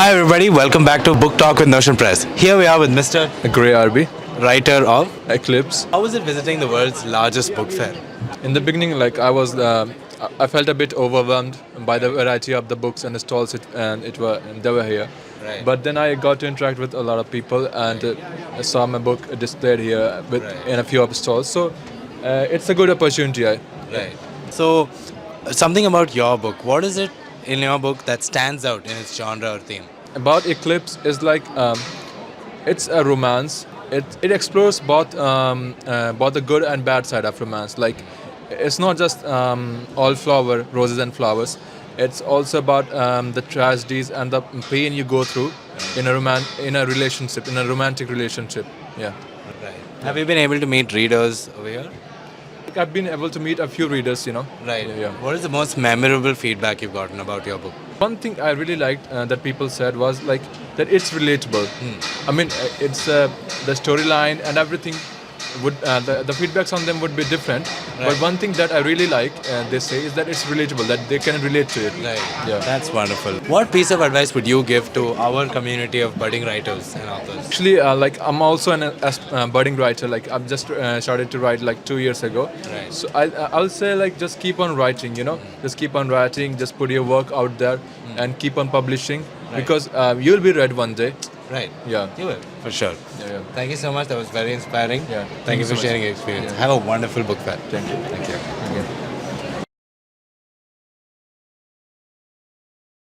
Hi everybody, welcome back to Book Talk with Notion Press. Here we are with Mr. Gray RB, Writer of. Eclipse. How was it visiting the world's largest book fair? In the beginning, I felt a bit overwhelmed by the variety of the books and the stalls they were here. Right. But then I got to interact with a lot of people and I saw my book displayed here in a few of the stalls. So it's a good opportunity. Right. So, something about your book. What is it in your book that stands out in its genre or theme? About Eclipse is it's a romance. It explores both the good and bad side of romance. Like it's not just all roses and flowers. It's also about the tragedies and the pain you go through in a relationship, in a romantic relationship. Yeah. Right. Have you been able to meet readers over here? Like, I've been able to meet a few readers. Right. Yeah. What is the most memorable feedback you've gotten about your book? One thing I really liked that people said was like that it's relatable. I mean, it's the storyline and everything the feedbacks on them would be different. Right. But one thing that I really like they say is that it's relatable, that they can relate to it. Right. Yeah. That's wonderful. What piece of advice would you give to our community of budding writers and authors? Actually, I'm also an budding writer. Like I've just started to write like 2 years ago. Right. So I'll say like just keep on writing. Just keep on writing. Just put your work out there and keep on publishing because you'll be read one day. Right. Yeah. You will, for sure. Yeah. Thank you so much. That was very inspiring. Yeah. Thank you for so much. sharing your experience. Yeah. Have a wonderful book fair. Thank you. Thank you. Okay.